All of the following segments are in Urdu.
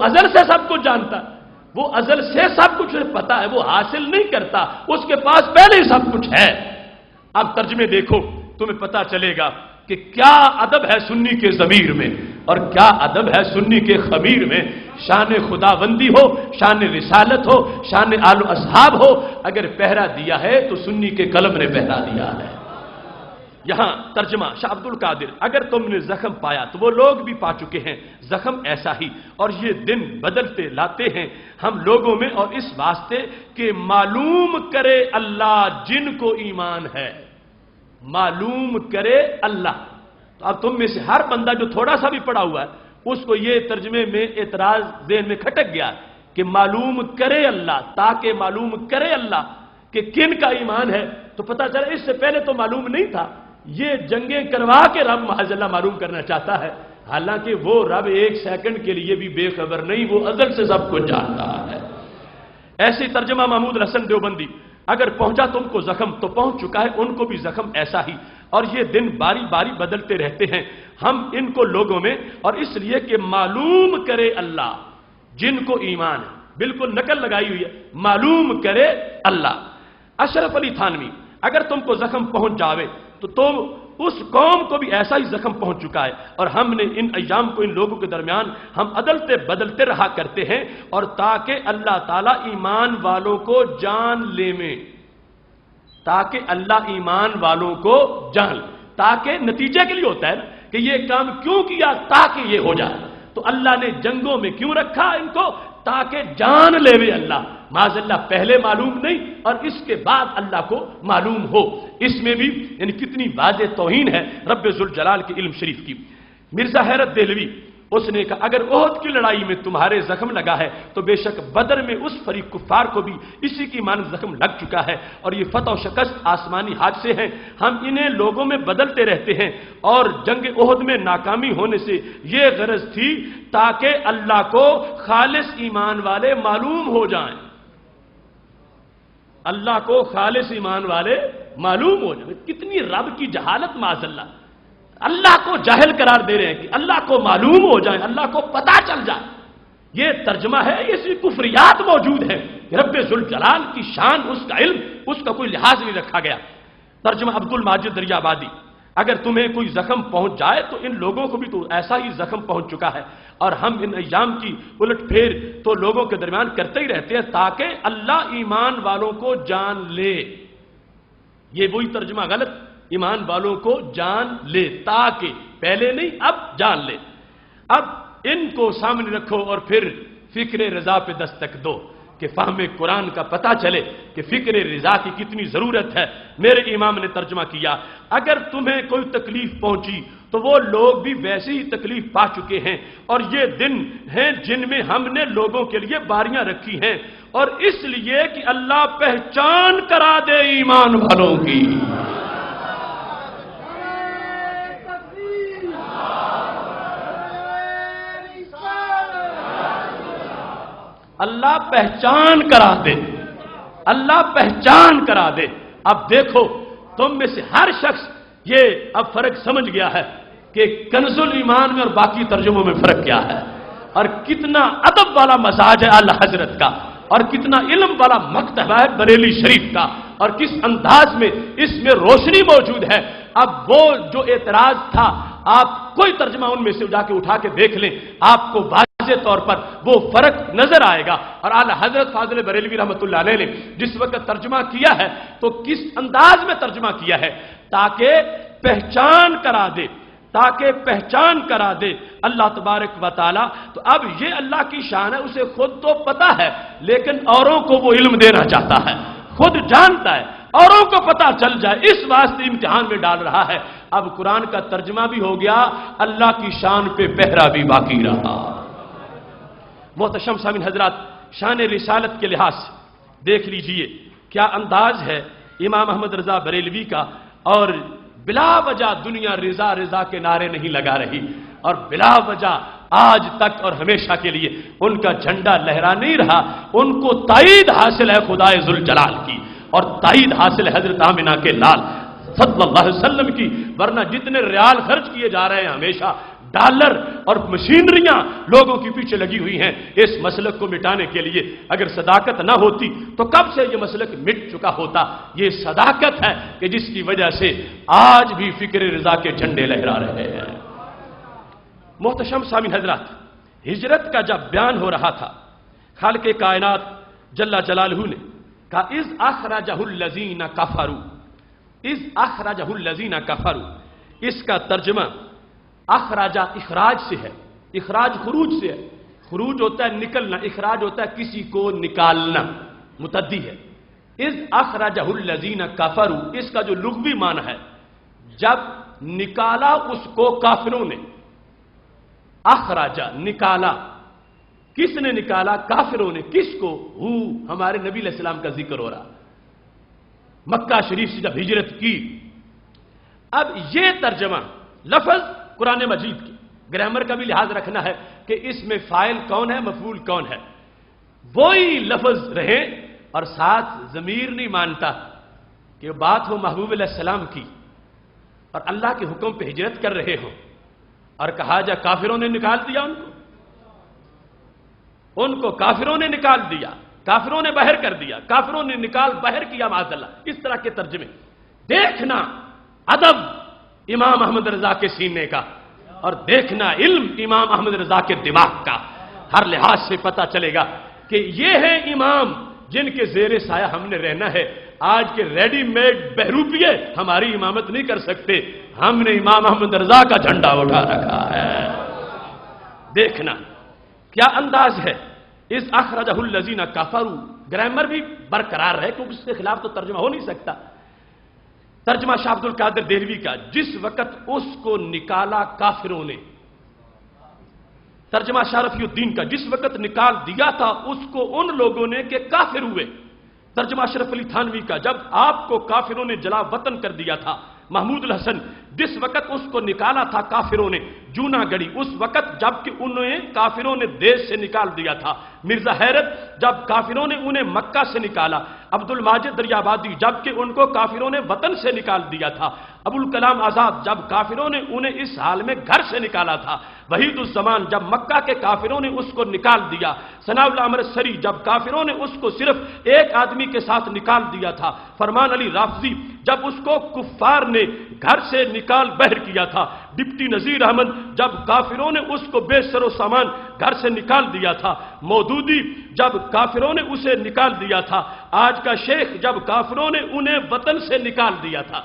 ازل سے سب کچھ جانتا ہے، وہ ازل سے سب کچھ پتا ہے، وہ حاصل نہیں کرتا، اس کے پاس پہلے ہی سب کچھ ہے۔ اب ترجمے دیکھو تمہیں پتا چلے گا کہ کیا ادب ہے سنی کے ضمیر میں اور کیا ادب ہے سنی کے خمیر میں۔ شان خداوندی ہو، شان رسالت ہو، شان آل و اصحاب ہو، اگر پہرا دیا ہے تو سنی کے قلم نے پہرا دیا ہے۔ یہاں ترجمہ شاہ عبد القادر، اگر تم نے زخم پایا تو وہ لوگ بھی پا چکے ہیں زخم ایسا ہی، اور یہ دن بدلتے لاتے ہیں ہم لوگوں میں، اور اس واسطے کہ معلوم کرے اللہ جن کو ایمان ہے، معلوم کرے اللہ۔ تو اب تم میں سے ہر بندہ جو تھوڑا سا بھی پڑا ہوا ہے اس کو یہ ترجمے میں اعتراض ذہن میں کھٹک گیا کہ معلوم کرے اللہ، تاکہ معلوم کرے اللہ کہ کن کا ایمان ہے، تو پتہ چلا اس سے پہلے تو معلوم نہیں تھا۔ یہ جنگیں کروا کے رب محض اللہ معلوم کرنا چاہتا ہے، حالانکہ وہ رب ایک سیکنڈ کے لیے بھی بے خبر نہیں، وہ ازل سے سب کچھ جانتا ہے۔ ایسی ترجمہ محمود حسن دیوبندی، اگر پہنچا تم کو زخم تو پہنچ چکا ہے ان کو بھی زخم ایسا ہی، اور یہ دن باری باری بدلتے رہتے ہیں ہم ان کو لوگوں میں، اور اس لیے کہ معلوم کرے اللہ جن کو ایمان ہے، بالکل نقل لگائی ہوئی ہے، معلوم کرے اللہ۔ اشرف علی تھانوی، اگر تم کو زخم پہنچ جاوے تو اس قوم کو بھی ایسا ہی زخم پہنچ چکا ہے، اور ہم نے ان ایام کو ان لوگوں کے درمیان ہم عدلتے بدلتے رہا کرتے ہیں، اور تاکہ اللہ تعالیٰ ایمان والوں کو جان لے میں، تاکہ اللہ ایمان والوں کو جان، تاکہ نتیجے کے لیے ہوتا ہے نا کہ یہ کام کیوں کیا، تاکہ یہ ہو جائے۔ تو اللہ نے جنگوں میں کیوں رکھا ان کو، تاکہ جان لے وے اللہ، معاذ اللہ پہلے معلوم نہیں اور اس کے بعد اللہ کو معلوم ہو۔ اس میں بھی یعنی کتنی واضح توہین ہے رب ذوالجلال کے علم شریف کی۔ مرزا حیرت دہلوی اس نے کہا اگر احد کی لڑائی میں تمہارے زخم لگا ہے تو بے شک بدر میں اس فریق کفار کو بھی اسی کی مانند زخم لگ چکا ہے، اور یہ فتح و شکست آسمانی حادثے ہیں، ہم انہیں لوگوں میں بدلتے رہتے ہیں، اور جنگ احد میں ناکامی ہونے سے یہ غرض تھی تاکہ اللہ کو خالص ایمان والے معلوم ہو جائیں، اللہ کو خالص ایمان والے معلوم ہو جائیں۔ کتنی رب کی جہالت معاذ اللہ، اللہ کو جاہل قرار دے رہے ہیں کہ اللہ کو معلوم ہو جائے، اللہ کو پتہ چل جائے۔ یہ ترجمہ ہے، اس میں کفریات موجود ہیں کہ رب ذوالجلال کی شان، اس کا علم، اس کا کوئی لحاظ نہیں رکھا گیا۔ ترجمہ عبد الماجد دریا آبادی، اگر تمہیں کوئی زخم پہنچ جائے تو ان لوگوں کو بھی تو ایسا ہی زخم پہنچ چکا ہے، اور ہم ان ایام کی الٹ پھیر تو لوگوں کے درمیان کرتے ہی رہتے ہیں تاکہ اللہ ایمان والوں کو جان لے۔ یہ وہی ترجمہ غلط، ایمان والوں کو جان لے، تاکہ پہلے نہیں اب جان لے۔ اب ان کو سامنے رکھو اور پھر فکر رضا پہ دستک دو کہ فہم قرآن کا پتہ چلے کہ فکر رضا کی کتنی ضرورت ہے۔ میرے امام نے ترجمہ کیا اگر تمہیں کوئی تکلیف پہنچی تو وہ لوگ بھی ویسے ہی تکلیف پا چکے ہیں، اور یہ دن ہیں جن میں ہم نے لوگوں کے لیے باریاں رکھی ہیں، اور اس لیے کہ اللہ پہچان کرا دے ایمان والوں کی۔ اللہ پہچان کرا دے، اللہ پہچان کرا دے۔ اب دیکھو تم میں سے ہر شخص یہ اب فرق سمجھ گیا ہے کہ کنز الایمان میں اور باقی ترجموں میں فرق کیا ہے، اور کتنا ادب والا مزاج ہے اعلی حضرت کا، اور کتنا علم والا مکتب ہے بریلی شریف کا، اور کس انداز میں اس میں روشنی موجود ہے۔ اب وہ جو اعتراض تھا آپ کوئی ترجمہ ان میں سے جا کے اٹھا کے دیکھ لیں، آپ کو واضح طور پر وہ فرق نظر آئے گا۔ اور اعلی حضرت فاضل بریلوی رحمۃ اللہ علیہ نے جس وقت ترجمہ کیا ہے تو کس انداز میں ترجمہ کیا ہے، تاکہ پہچان کرا دے، تاکہ پہچان کرا دے اللہ تبارک و تعالی۔ تو اب یہ اللہ کی شان ہے، اسے خود تو پتا ہے لیکن اوروں کو وہ علم دینا چاہتا ہے، خود جانتا ہے اوروں کو پتا چل جائے، اس واسطے امتحان میں ڈال رہا ہے۔ اب قرآن کا ترجمہ بھی ہو گیا، اللہ کی شان پہ پہرا بھی باقی رہا۔ محتشم سامعین حضرات، شان رسالت کے لحاظ سے دیکھ لیجئے کیا انداز ہے امام احمد رضا بریلوی کا، اور بلا وجہ دنیا رضا رضا کے نعرے نہیں لگا رہی، اور بلا وجہ آج تک اور ہمیشہ کے لیے ان کا جھنڈا لہرا نہیں رہا۔ ان کو تائید حاصل ہے خدائے ذوالجلال کی، اور تائید حاصل ہے حضرت آمنہ کے لال صلی اللہ علیہ وسلم کی، ورنہ جتنے ریال خرچ کیے جا رہے ہیں ہمیشہ ڈالر اور مشینریاں لوگوں کے پیچھے لگی ہوئی ہیں اس مسلک کو مٹانے کے لیے. اگر صداقت نہ ہوتی تو کب سے یہ مسلک مٹ چکا ہوتا. یہ صداقت ہے کہ جس کی وجہ سے آج بھی فکر رضا کے جھنڈے لہرا رہے ہیں. محتشم سامعین حضرات، ہجرت کا جب بیان ہو رہا تھا، خالق کائنات جل جلالہ نے کہا اذ اخرجہ الذین کفروا، اذ اخرجہ الذین کفروا. اس کا ترجمہ اخراجہ اخراج سے ہے، اخراج خروج سے ہے. خروج ہوتا ہے نکلنا، اخراج ہوتا ہے کسی کو نکالنا، متعدی ہے. اذ اخرجہ الذین کفروا، اس کا جو لغوی معنی ہے جب نکالا اس کو کافروں نے. اخراجہ نکالا، کس نے نکالا؟ کافروں نے. کس کو؟ ہمارے نبی علیہ السلام کا ذکر ہو رہا مکہ شریف سے جب ہجرت کی. اب یہ ترجمہ لفظ قرآن مجید کی گرامر کا بھی لحاظ رکھنا ہے کہ اس میں فاعل کون ہے، مفعول کون ہے. وہی لفظ رہے اور ساتھ ضمیر نہیں مانتا کہ بات ہو محبوب علیہ السلام کی اور اللہ کے حکم پہ ہجرت کر رہے ہوں اور کہا جا کافروں نے نکال دیا ان کو کافروں نے نکال دیا، کافروں نے باہر کر دیا، کافروں نے نکال باہر کیا معاذ اللہ. اس طرح کے ترجمے دیکھنا ادب امام احمد رضا کے سینے کا اور دیکھنا علم امام احمد رضا کے دماغ کا. ہر لحاظ سے پتہ چلے گا کہ یہ ہے امام جن کے زیر سایہ ہم نے رہنا ہے. آج کے ریڈی میڈ بہروپیے ہماری امامت نہیں کر سکتے. ہم نے امام احمد رضا کا جھنڈا اٹھا رکھا ہے. دیکھنا کیا انداز ہے. اس اخرجہ الذین کفروا، گرامر بھی برقرار ہے کیونکہ اس کے خلاف تو ترجمہ ہو نہیں سکتا. ترجمہ شاہ عبد القادر دہلوی کا، جس وقت اس کو نکالا کافروں نے. ترجمہ شاہ رفیع الدین کا، جس وقت نکال دیا تھا اس کو ان لوگوں نے کہ کافر ہوئے. ترجمہ اشرف علی تھانوی کا، جب آپ کو کافروں نے جلا وطن کر دیا تھا. محمود الحسن، جس وقت اس کو نکالا تھا کافروں نے جونا گڑی، اس وقت جب کہ انہیں کافروں نے دیش سے نکال دیا تھا. مرزا حیرت، جب کافروں نے انہیں مکہ سے نکالا. عبد الماجد دریابادی، جب کہ ان کو کافروں نے وطن سے نکال دیا تھا. ابوالکلام آزاد، جب کافروں نے انہیں اس حال میں گھر سے نکالا تھا. وحید الزمان، جب مکہ کے کافروں نے اس کو نکال دیا. ثناء اللہ امرتسری، جب کافروں نے اس کو صرف ایک آدمی کے ساتھ نکال دیا تھا. فرمان علی رافضی، جب اس کو کفار نے گھر سے نکال بہر کیا تھا. ڈپٹی نذیر احمد، جب کافروں نے اس کو بے سر و سامان گھر سے نکال دیا تھا. مودودی، جب کافروں نے اسے نکال دیا تھا. آج کا شیخ، جب کافروں نے انہیں وطن سے نکال دیا تھا.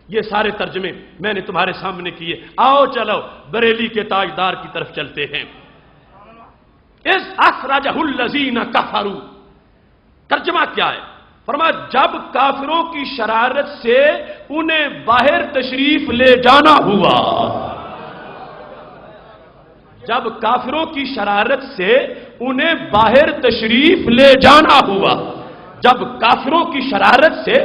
یہ سارے ترجمے میں نے تمہارے سامنے کیے. آؤ چلو بریلی کے تاجدار کی طرف چلتے ہیں. اذ اخرجہ الذین کفروا، ترجمہ کیا ہے؟ فرمایا جب کافروں کی شرارت سے انہیں باہر تشریف لے جانا ہوا. جب کافروں کی شرارت سے انہیں باہر تشریف لے جانا ہوا. جب کافروں کی شرارت سے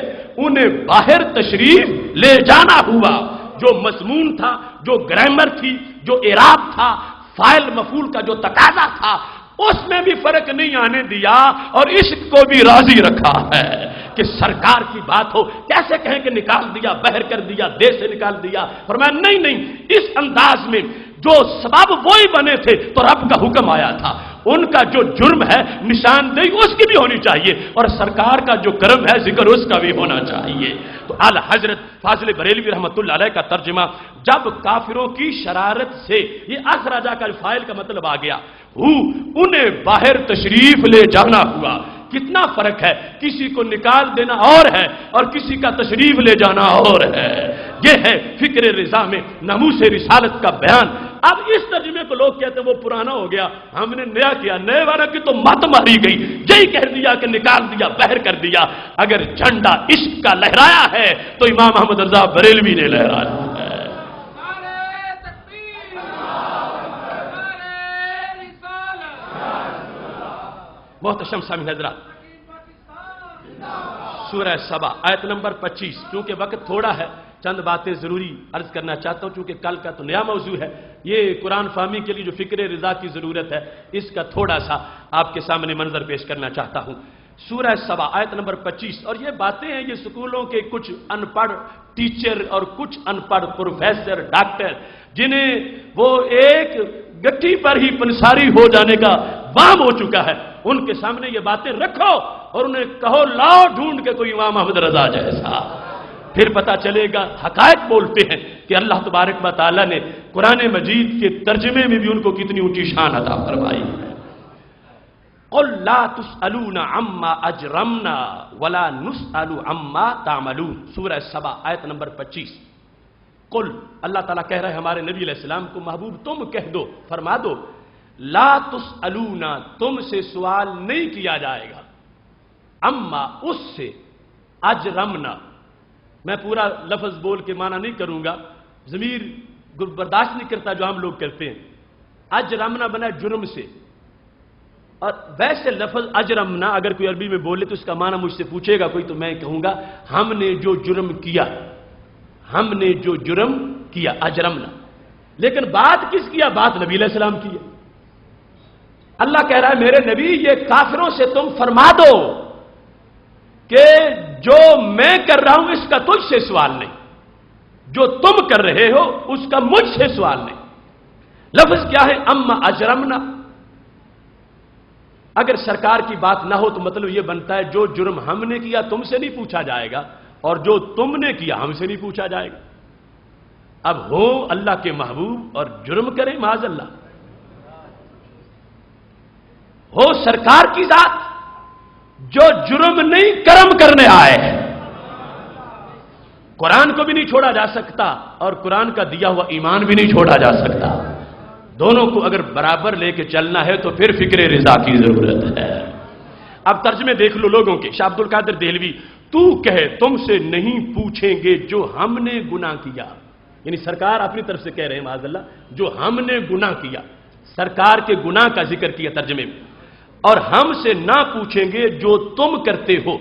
انہیں باہر تشریف لے جانا ہوا. جو مضمون تھا، جو گرامر تھی، جو اعراب تھا، فاعل مفعول کا جو تقاضا تھا، اس میں بھی فرق نہیں آنے دیا اور عشق کو بھی راضی رکھا ہے کہ سرکار کی بات ہو. کیسے کہیں کہ نکال دیا، بہر کر دیا، دیش سے نکال دیا. فرمایا نہیں، اس انداز میں جو سبب وہی بنے تھے تو رب کا حکم آیا تھا. ان کا جو جرم ہے نشاندہی اس کی بھی ہونی چاہیے اور سرکار کا جو کرم ہے ذکر اس کا بھی ہونا چاہیے. تو اعلی حضرت فاضل بریلوی رحمۃ اللہ علیہ کا ترجمہ، جب کافروں کی شرارت سے، یہ اخراجہ کا فاعل کا مطلب آ گیا، انہیں باہر تشریف لے جانا ہوا. کتنا فرق ہے، کسی کو نکال دینا اور ہے اور کسی کا تشریف لے جانا اور ہے. یہ ہے فکر رضا میں ناموس رسالت کا بیان. اب اس ترجمے کو لوگ کہتے ہیں وہ پرانا ہو گیا، ہم نے نیا کیا. نئے والا کی تو مت ماری گئی، یہی کہہ دیا کہ نکال دیا، بہر کر دیا. اگر جھنڈا عشق کا لہرایا ہے تو امام احمد رضا بریلوی نے لہرایا ہے. محتشم سامعین حضرات، سورہ سبا آیت نمبر 25. چونکہ وقت تھوڑا ہے چند باتیں ضروری عرض کرنا چاہتا ہوں، چونکہ کل کا تو نیا موضوع ہے. یہ قرآن فہمی کے لیے جو فکر رضا کی ضرورت ہے اس کا تھوڑا سا آپ کے سامنے منظر پیش کرنا چاہتا ہوں. سورہ سبا آیت نمبر 25. اور یہ باتیں ہیں، یہ سکولوں کے کچھ ان پڑھ ٹیچر اور کچھ ان پڑھ پروفیسر ڈاکٹر جنہیں وہ ایک گٹھی پر ہی پنساری ہو جانے کا وام ہو چکا ہے، ان کے سامنے یہ باتیں رکھو اور انہیں کہو لاؤ ڈھونڈ کے کوئی امام احمد رضا جیسا، پھر پتا چلے گا. حقائق بولتے ہیں کہ اللہ تبارک و تعالیٰ نے قرآن مجید کے ترجمے میں بھی ان کو کتنی اونچی شان عطا فرمائی ہے. قل لا تسألون عما اجرمنا ولا نسأل عما تعملون، سورہ سبا آیت نمبر 25. قل، اللہ تعالیٰ کہہ رہے ہیں ہمارے نبی علیہ السلام کو، محبوب تم کہہ دو، فرما دو، لا تسألون، تم سے سوال نہیں کیا جائے گا، عما، اس سے، اجرمنا، میں پورا لفظ بول کے معنی نہیں کروں گا، ضمیر برداشت نہیں کرتا جو ہم لوگ کرتے ہیں. اجرمنا بنا جرم سے، اور ویسے لفظ اجرمنا اگر کوئی عربی میں بولے تو اس کا معنی مجھ سے پوچھے گا کوئی تو میں کہوں گا ہم نے جو جرم کیا، ہم نے جو جرم کیا، اجرمنا. لیکن بات کس کیا؟ بات نبی علیہ السلام کی ہے. اللہ کہہ رہا ہے میرے نبی یہ کافروں سے تم فرما دو کہ جو میں کر رہا ہوں اس کا تجھ سے سوال نہیں، جو تم کر رہے ہو اس کا مجھ سے سوال نہیں. لفظ کیا ہے؟ اما اجرمنا. اگر سرکار کی بات نہ ہو تو مطلب یہ بنتا ہے جو جرم ہم نے کیا تم سے نہیں پوچھا جائے گا اور جو تم نے کیا ہم سے نہیں پوچھا جائے گا. اب ہو اللہ کے محبوب اور جرم کریں، معاذ اللہ، ہو سرکار کی ذات جو جرم نہیں کرم کرنے آئے ہیں. قرآن کو بھی نہیں چھوڑا جا سکتا اور قرآن کا دیا ہوا ایمان بھی نہیں چھوڑا جا سکتا. دونوں کو اگر برابر لے کے چلنا ہے تو پھر فکر رضا کی ضرورت ہے. اب ترجمے دیکھ لو لوگوں کے. شاہ عبد القادر دہلوی، تو کہے تم سے نہیں پوچھیں گے جو ہم نے گناہ کیا، یعنی سرکار اپنی طرف سے کہہ رہے ہیں معاذ اللہ جو ہم نے گناہ کیا، سرکار کے گناہ کا ذکر کیا ترجمے میں، اور ہم سے نہ پوچھیں گے جو تم کرتے ہو.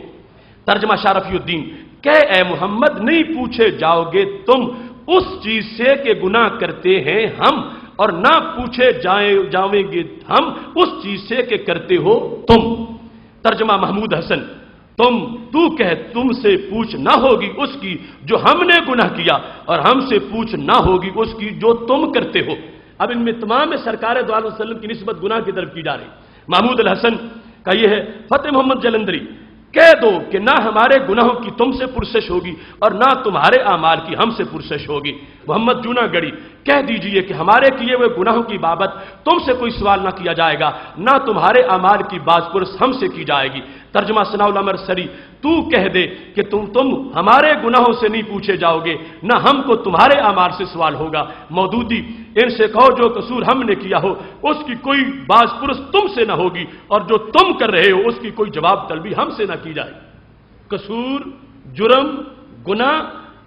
ترجمہ شاہ رفیع الدین، کہ اے محمد نہیں پوچھے جاؤ گے تم اس چیز سے کہ گناہ کرتے ہیں ہم، اور نہ پوچھے جاؤیں گے ہم اس چیز سے کہ کرتے ہو تم. ترجمہ محمود حسن، تو کہہ تم سے پوچھ نہ ہوگی اس کی جو ہم نے گناہ کیا اور ہم سے پوچھ نہ ہوگی اس کی جو تم کرتے ہو. اب ان میں تمام سرکار دو علیہ وسلم کی نسبت گناہ کی طرف کی جا رہی. محمود الحسن کا یہ ہے. فتح محمد جلندری، کہہ دو کہ نہ ہمارے گناہوں کی تم سے پرسش ہوگی اور نہ تمہارے اعمال کی ہم سے پرسش ہوگی. محمد جونا گڑی، کہہ دیجئے کہ ہمارے کیے ہوئے گناہوں کی بابت تم سے کوئی سوال نہ کیا جائے گا، نہ تمہارے اعمال کی باز پرس ہم سے کی جائے گی. ترجمہ ثناء العمر سری، تو کہہ دے کہ تم ہمارے گناہوں سے نہیں پوچھے جاؤ گے، نہ ہم کو تمہارے اعمال سے سوال ہوگا. مودودی، ان سے کہو جو قصور ہم نے کیا ہو اس کی کوئی باز پرس تم سے نہ ہوگی اور جو تم کر رہے ہو اس کی کوئی جواب طلبی ہم سے نہ کی جائے. قصور، جرم، گناہ،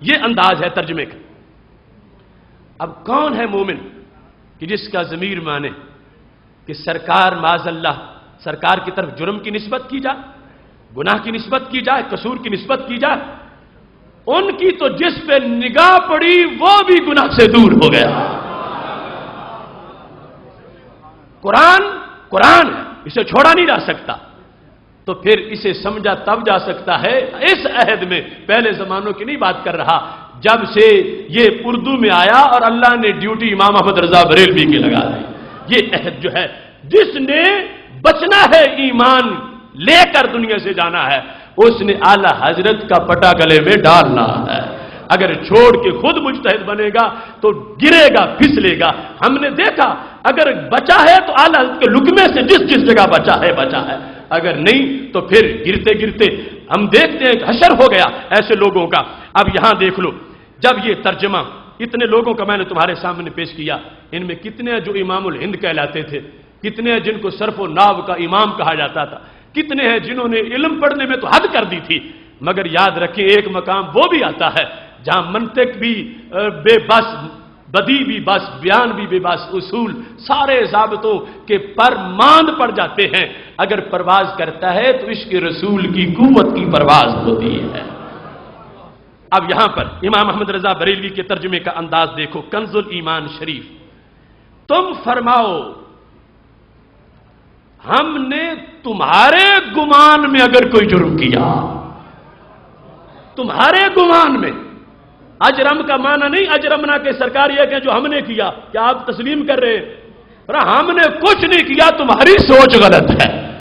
یہ انداز ہے ترجمے کا. اب کون ہے مومن کہ جس کا ضمیر مانے کہ سرکار معاذ اللہ سرکار کی طرف جرم کی نسبت کی جائے، گناہ کی نسبت کی جائے، قصور کی نسبت کی جائے. ان کی تو جس پہ نگاہ پڑی وہ بھی گناہ سے دور ہو گیا. قرآن ہے، اسے چھوڑا نہیں جا سکتا. تو پھر اسے سمجھا تب جا سکتا ہے اس عہد میں، پہلے زمانوں کی نہیں بات کر رہا، جب سے یہ اردو میں آیا اور اللہ نے ڈیوٹی امام احمد رضا بریلوی کی لگا دی. یہ عہد جو ہے جس نے بچنا ہے ایمان لے کر دنیا سے جانا ہے اس نے اعلی حضرت کا پٹا گلے میں ڈالنا ہے. اگر چھوڑ کے خود مجتہد بنے گا تو گرے گا، پھسلے گا. ہم نے دیکھا اگر بچا ہے تو اعلی حضرت کے لقمے سے جس جگہ بچا ہے، اگر نہیں تو پھر گرتے گرتے ہم دیکھتے ہیں کہ حشر ہو گیا ایسے لوگوں کا. اب یہاں دیکھ لو، جب یہ ترجمہ اتنے لوگوں کا میں نے تمہارے سامنے پیش کیا، ان میں کتنے ہیں جو امام الہند کہلاتے تھے، کتنے ہیں جن کو صرف و ناو کا امام کہا جاتا تھا، کتنے ہیں جنہوں نے علم پڑھنے میں تو حد کر دی تھی. مگر یاد رکھیں ایک مقام وہ بھی آتا ہے جہاں منطق بھی بے بس، بدی بھی بس، بیان بھی بے بس، اصول سارے ضابطوں کے پر ماند پڑ جاتے ہیں. اگر پرواز کرتا ہے تو عشق رسول کی قوت کی پرواز ہوتی ہے. اب یہاں پر امام احمد رضا بریلوی کے ترجمے کا انداز دیکھو. کنز الایمان شریف، تم فرماؤ ہم نے تمہارے گمان میں اگر کوئی جرم کیا، تمہارے گمان میں، اجرم کا معنی نہیں اجرمنا کہ سرکار یہ کہ جو ہم نے کیا، کیا آپ تسلیم کر رہے ہیں؟ ہم نے کچھ نہیں کیا، تمہاری سوچ غلط ہے۔